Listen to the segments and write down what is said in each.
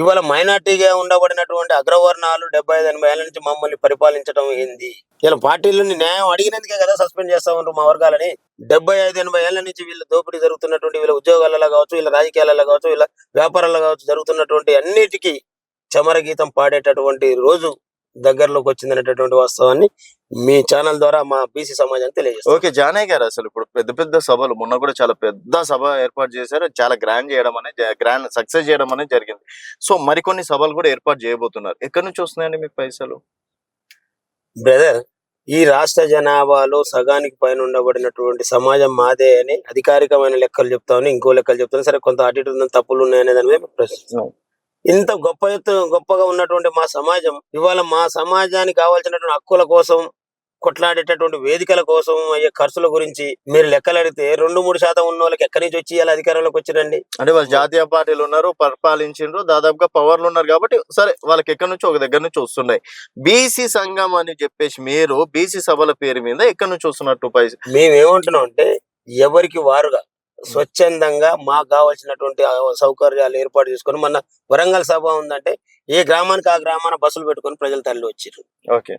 ఇవాళ మైనార్టీగా ఉండబడినటువంటి అగ్రవర్ణాలు 75-80 ఏళ్ల నుంచి మమ్మల్ని పరిపాలించడం ఏంది? ఇలా పార్టీలని న్యాయం అడిగినందుకే కదా సస్పెండ్ చేస్తా ఉంటారు మా వర్గాలని. 75-80 ఏళ్ల నుంచి వీళ్ళ దోపిడీ జరుగుతున్నటువంటి వీళ్ళ ఉద్యోగాలలో కావచ్చు, వీళ్ళ రాజకీయాలలో కావచ్చు, వీళ్ళ వ్యాపారాల్లో కావచ్చు జరుగుతున్నటువంటి అన్నిటికీ చమరగీతం పాడేటటువంటి రోజు దగ్గరలోకి వచ్చిందనేటటువంటి వాస్తవాన్ని మీ ఛానల్ ద్వారా మా బీసీ సమాజానికి తెలియజేస్తాం. ఓకే జానయ్య గారు, అసలు ఇప్పుడు పెద్ద పెద్ద సభలు మొన్న కూడా చాలా పెద్ద సభ ఏర్పాటు చేశారు. చాలా గ్రాండ్ సక్సెస్ చేయడం అనేది జరిగింది. సో మరికొన్ని సభలు కూడా ఏర్పాటు చేయబోతున్నారు. ఎక్కడి నుంచి వస్తున్నాయండి మీకు పైసలు? బ్రదర్, ఈ రాష్ట్ర జనాభాలో సగానికి పైన ఉండబడినటువంటి సమాజం మాదే అని అధికారికమైన లెక్కలు చెప్తామని, ఇంకో లెక్కలు చెప్తాను. సరే, కొంత అటు ఇటు తప్పులు ఉన్నాయనే దాని మీద ప్రశ్నిస్తున్నాం. ఇంత గొప్పగా ఉన్నటువంటి మా సమాజం ఇవాళ మా సమాజానికి కావాల్సినటువంటి హక్కుల కోసం కొట్లాడేటటువంటి వేదికల కోసం అయ్యే ఖర్చుల గురించి మీరు లెక్కలు అడిగితే 2-3% ఉన్న వాళ్ళకి ఎక్కడి నుంచి వచ్చి ఇలా అధికారంలోకి వచ్చిరండి? అంటే వాళ్ళు జాతీయ పార్టీలు ఉన్నారు, పరిపాలించారు, దాదాపుగా పవర్లు ఉన్నారు కాబట్టి సరే వాళ్ళకి ఎక్కడి నుంచి ఒక దగ్గర నుంచి వస్తున్నాయి. బీసీ సంఘం అని చెప్పేసి మీరు బీసీ సభల పేరు మీద ఎక్కడి నుంచి వస్తున్నట్టు పైసలు? మేమేమంటున్నాం అంటే ఎవరికి వారుగా స్వచ్ఛందంగా మాకు కావాల్సినటువంటి సౌకర్యాలు ఏర్పాటు చేసుకొని, మన వరంగల్ సభ ఉందంటే ఏ గ్రామానికి ఆ గ్రామాన బస్సులు పెట్టుకొని ప్రజలు తరలి వచ్చారు. ఓకే,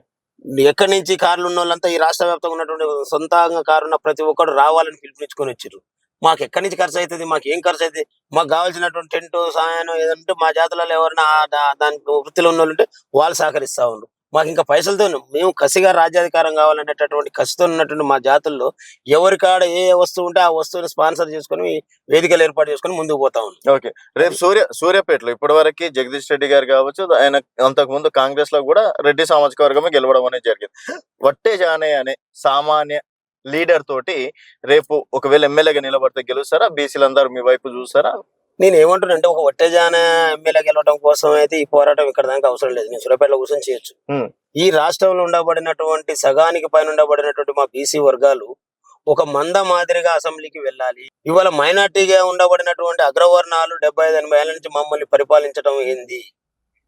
ఎక్కడి నుంచి కార్లు ఉన్న వాళ్ళంతా ఈ రాష్ట్ర వ్యాప్తంగా ఉన్నటువంటి సొంతంగా కారున్న ప్రతి ఒక్కరు రావాలని పిలుపునిచ్చుకొని వచ్చారు. మాకు ఎక్కడి నుంచి ఖర్చు అవుతుంది, మాకు ఏం ఖర్చు అవుతుంది, మాకు కావాల్సినటువంటి టెంట్ సాయం ఏదంటే మా జాతులలో ఎవరైనా దానికి వృత్తిలో ఉన్న వాళ్ళు ఉంటే వాళ్ళు సహకరిస్తా ఉన్నారు. మాకు ఇంకా పైసలతో మేము కసిగా రాజ్యాధికారం కావాలనేటటువంటి కసితో ఉన్నటువంటి మా జాతుల్లో ఎవరికాడ ఏ వస్తువు ఉంటే ఆ వస్తువుని స్పాన్సర్ చేసుకుని వేదికలు ఏర్పాటు చేసుకుని ముందుకు పోతా ఉన్నాం. ఓకే, రేపు సూర్యాపేటలో ఇప్పటి వరకు జగదీష్ రెడ్డి గారు కావచ్చు, ఆయన అంతకు ముందు కాంగ్రెస్ లో కూడా రెడ్డి సామాజిక వర్గమే గెలవడం అనేది జరిగింది. వట్టే జానయ్య అనే సామాన్య లీడర్ తోటి రేపు ఒకవేళ ఎమ్మెల్యేగా నిలబడితే గెలుస్తారా? బీసీలందరూ మీ వైపు చూస్తారా? నేను ఏమంటున్నానంటే ఒక వట్టేజాన ఎమ్మెల్యే గెలవడం కోసం అయితే ఈ పోరాటం ఇక్కడ దానికి అవసరం లేదు. నేను సూర్యాపేటలో కూర్చొని చేయొచ్చు. ఈ రాష్ట్రంలో ఉండబడినటువంటి సగానికి పైన ఉండబడినటువంటి మా బీసీ వర్గాలు ఒక మంద మాదిరిగా అసెంబ్లీకి వెళ్ళాలి. ఇవాళ మైనార్టీగా ఉండబడినటువంటి అగ్రవర్ణాలు 75-80 ఏళ్ల నుంచి మమ్మల్ని పరిపాలించడం ఏంది?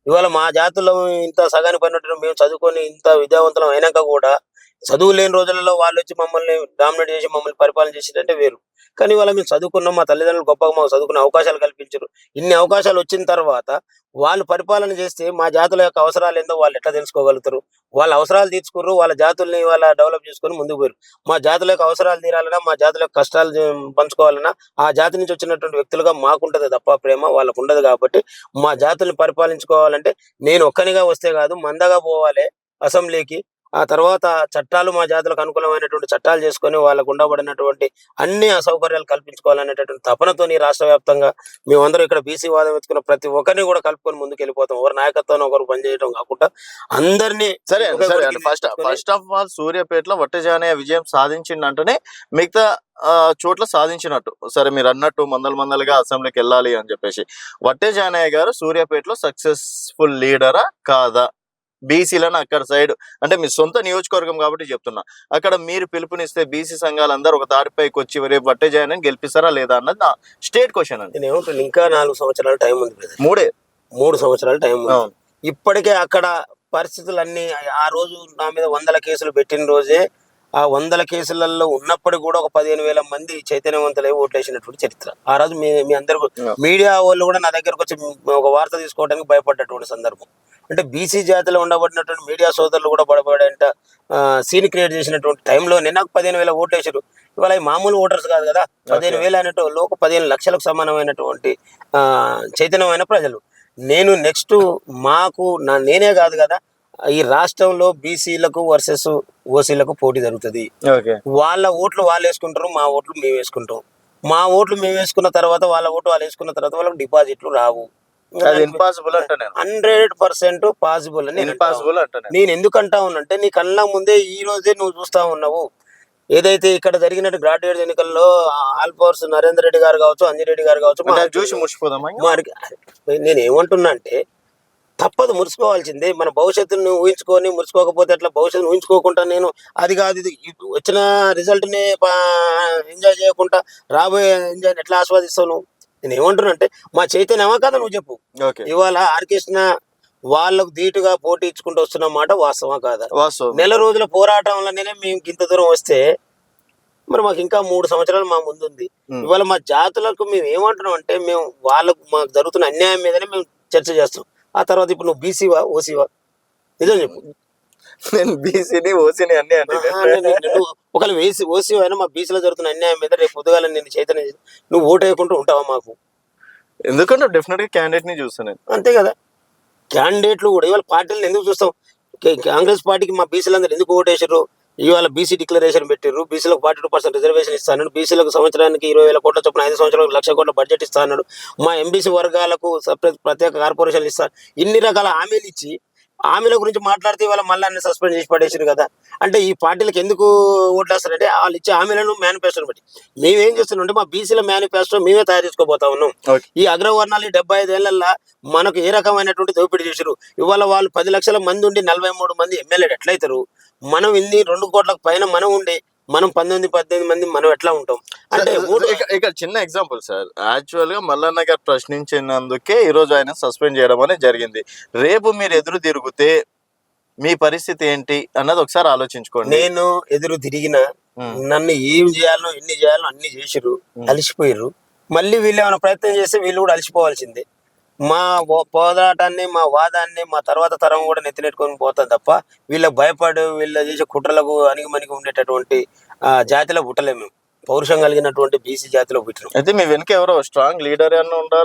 ఇవాళ మా జాతుల్లో ఇంత సగానికి పడినట్టు మేము చదువుకొని ఇంత విద్యావంతులం అయినాక కూడా చదువు లేని రోజులలో వాళ్ళు వచ్చి మమ్మల్ని డామినేట్ చేసి మమ్మల్ని పరిపాలన చేసేటంటే వేరు. కానీ ఇవాళ మేము చదువుకున్నాం, మా తల్లిదండ్రులు గొప్పగా మాకు చదువుకునే అవకాశాలు కల్పించారు. ఇన్ని అవకాశాలు వచ్చిన తర్వాత వాళ్ళు పరిపాలన చేస్తే మా జాతుల యొక్క అవసరాలు ఏందో వాళ్ళు ఎట్లా తెలుసుకోగలుగుతారు? వాళ్ళ అవసరాలు తీర్చుకున్నారు, వాళ్ళ జాతుల్ని వాళ్ళ డెవలప్ చేసుకొని ముందుకు పోయారు. మా జాతుల యొక్క అవసరాలు తీరాలన్నా, మా జాతుల యొక్క కష్టాలు పంచుకోవాలన్నా ఆ జాతి నుంచి వచ్చినటువంటి వ్యక్తులుగా మాకుంటది తప్ప ప్రేమ వాళ్ళకు ఉండదు. కాబట్టి మా జాతుల్ని పరిపాలించుకోవాలంటే నేను ఒక్కనిగా వస్తే కాదు, మందగా పోవాలి అసెంబ్లీకి. ఆ తర్వాత చట్టాలు మా జాతులకు అనుకూలమైనటువంటి చట్టాలు చేసుకొని వాళ్ళకు ఉండబడినటువంటి అన్ని అసౌకర్యాలు కల్పించుకోవాలనేటటువంటి తపనతో రాష్ట్ర వ్యాప్తంగా మేమందరం ఇక్కడ బీసీ వాదం ఎత్తుకున్న ప్రతి ఒక్కరిని కూడా కలుపుకొని ముందుకు వెళ్ళిపోతాం. ఒకరి నాయకత్వాన్ని ఒకరు పనిచేయడం కాకుండా అందరినీ. సరే, ఫస్ట్ ఆఫ్ ఆల్ సూర్యాపేటలో వట్టే జానయ్య విజయం సాధించిందంటేనే మిగతా చోట్ల సాధించినట్టు. సరే, మీరు అన్నట్టు మందలుగా అసెంబ్లీకి వెళ్ళాలి అని చెప్పేసి వట్టే జానయ్య గారు సూర్యాపేటలో సక్సెస్ఫుల్ లీడరా కాదా? బీసీలను అక్కడ సైడ్ అంటే మీ సొంత నియోజకవర్గం కాబట్టి చెప్తున్నా, అక్కడ మీరు పిలుపునిస్తే బీసీ సంఘాలందరూ ఒక తాటిపైకి వచ్చి రేపు వట్టే జానయ్యని గెలిపిస్తారా లేదా అన్నది నా స్టేట్ క్వశ్చన్ అండి. నేను ఏమంటున్నా, ఇంకా 4 సంవత్సరాల టైం ఉంది. 3 సంవత్సరాల టైం ఉంది. ఇప్పటికే అక్కడ పరిస్థితులన్నీ ఆ రోజు నా మీద 100 కేసులు పెట్టిన రోజే ఆ 100 కేసులలో ఉన్నప్పుడు కూడా ఒక 15,000 మంది చైతన్యవంతులై ఓట్లేసినటువంటి చరిత్ర. ఆ రోజు మీ అందరికీ మీడియా వాళ్ళు కూడా నా దగ్గరకు వచ్చి ఒక వార్త తీసుకోవడానికి భయపడ్డటువంటి సందర్భం. అంటే బీసీ జాతిలో ఉండబడినటువంటి మీడియా సోదరులు కూడా బడబడంట సీన్ క్రియేట్ చేసినటువంటి టైంలోనే నాకు 15,000 ఓట్లు వేసారు. ఇవాళ మామూలు ఓటర్స్ కాదు కదా, 15,000 అనేటువంటి 15 లక్షలకు సమానమైనటువంటి చైతన్యమైన ప్రజలు. నేను నెక్స్ట్ నేనే కాదు కదా, ఈ రాష్ట్రంలో బీసీలకు వర్సెస్ ఓసీలకు పోటీ జరుగుతుంది. వాళ్ళ ఓట్లు వాళ్ళు వేసుకుంటారు, మా ఓట్లు మేము వేసుకుంటాం. మా ఓట్లు మేము వేసుకున్న తర్వాత వాళ్ళ ఓట్లు వాళ్ళు వేసుకున్న తర్వాత వాళ్ళకి డిపాజిట్లు రావు. 100% పాసిబుల్ అని నేను ఎందుకంటా ఉన్నంటే, నీ కళ్ళ ముందే ఈ రోజే నువ్వు చూస్తా ఉన్నావు. ఏదైతే ఇక్కడ జరిగినట్టు గ్రాడ్యుయేట్ ఎన్నికల్లో ఆల్ఫోర్స్ నరేందర్ రెడ్డి గారు కావచ్చు, అంజిరెడ్డి గారు కావచ్చు, చూసి మురిసిపోదామా? నేను ఏమంటున్నా అంటే తప్పదు, మురుసుకోవాల్సిందే. మన భవిష్యత్తును ఊహించుకొని మురుసుకోకపోతే అట్లా భవిష్యత్తును ఊహించుకోకుండా నేను అది కాదు ఇది వచ్చిన రిజల్ట్ ని ఎంజాయ్ చేయకుండా రాబోయే ఎంజాయ్ ఎట్లా ఆస్వాదిస్తావు నువ్వు? నేను ఏమంటున్నా అంటే మా చైతన్యమా కదా నువ్వు చెప్పు. ఇవాళ ఆర్కృష్ణ వాళ్ళకు ధీటుగా పోటీ ఇచ్చుకుంటూ వస్తున్న మాట వాస్తవా కాదా? నెల రోజుల పోరాటంలోనే మేము ఇంత దూరం వస్తే మరి మాకు ఇంకా 3 సంవత్సరాలు మా ముందుంది. ఇవాళ మా జాతులకు మేము ఏమంటున్నాం అంటే, మేము మాకు జరుగుతున్న అన్యాయం మీదనే మేము చర్చ చేస్తాం. ఆ తర్వాత ఇప్పుడు నువ్వు బీసీవా ఓసీవా నిజం చెప్పు. నేను బీసీని ఓసీని అన్ని అంటే నువ్వు ఒకవేళ ఓసీ అయినా మా బీసీలో జరుగుతున్న అన్యాయం మీద రేపు పొద్దుగాల నేను చైతన్య చేసి నువ్వు ఓటు వేయకుండా ఉంటావా మాకు? ఎందుకంటే డెఫినెట్ గా క్యాండిడేట్ ని చూస్తాను నేను. అంతే కదా. క్యాండిడేట్లు కూడా ఇవాళ పార్టీలను ఎందుకు చూస్తాం? కాంగ్రెస్ పార్టీకి మా బీసీలందరూ ఎందుకు ఓటేసారు? ఇవాళ బీసీ డిక్లరేషన్ పెట్టారు, బీసీలకు 42% రిజర్వేషన్ ఇస్తాను, బీసీలకు సంవత్సరానికి 20,000 కోట్ల చొప్పున 5 సంవత్సరాలకు 1,00,000 కోట్ల బడ్జెట్ ఇస్తాను, మా ఎంబీసీ వర్గాలకు ప్రత్యేక కార్పొరేషన్లు ఇస్తాను, ఇన్ని రకాల హామీలు ఇచ్చి హామీల గురించి మాట్లాడితే ఇవాళ మళ్ళీ అన్ని సస్పెండ్ చేసి పడేసారు కదా. అంటే ఈ పార్టీలకు ఎందుకు ఓట్లేస్తారంటే వాళ్ళు ఇచ్చే హామీలను మేనిఫెస్టోని బట్టి. మేమేం చేస్తున్నాం మా బీసీల మేనిఫెస్టో మేమే తయారు చేసుకోబోతా ఉన్నాం. ఈ అగ్రవర్ణాలు 75 ఏళ్లలో మనకు ఏ రకమైనటువంటి దోపిడీ చేశారు? ఇవాళ వాళ్ళు 10 లక్షల మంది ఉండి 43 మంది ఎమ్మెల్యేలు ఎట్లయితారు? మనం ఇన్ని 2 కోట్లకు పైన మనం ఉండి మనం 18 మంది మనం ఎట్లా ఉంటాం? అంటే ఇక్కడ చిన్న ఎగ్జాంపుల్ సార్, యాక్చువల్ గా మల్లన్న గారు ప్రశ్నించినందుకే ఈ రోజు ఆయన సస్పెండ్ చేయడం అనేది జరిగింది. రేపు మీరు ఎదురు తిరిగితే మీ పరిస్థితి ఏంటి అన్నది ఒకసారి ఆలోచించుకోండి. నేను ఎదురు తిరిగిన నన్ను ఏం చేయాలో ఎన్ని చేయాలో అన్ని చేసిర్రు, అలసిపోయారు. మళ్ళీ వీళ్ళు ఏమైనా ప్రయత్నం చేస్తే వీళ్ళు కూడా అలసిపోవాల్సిందే. మా పోరాటాన్ని మా వాదాన్ని మా తర్వాత తరం కూడా నెత్తినెట్టుకొని పోతాం తప్ప వీళ్ళకి భయపడి వీళ్ళ చేసే కుట్రలకు అణిగిమణిగి ఉండేటటువంటి జాతిలో పుట్టలేము మేము. పౌరుషం కలిగినటువంటి బీసీ జాతిలో పుట్టినాం. అయితే మీ వెనుక ఎవరో స్ట్రాంగ్ లీడర్ అన్న ఉండాలి.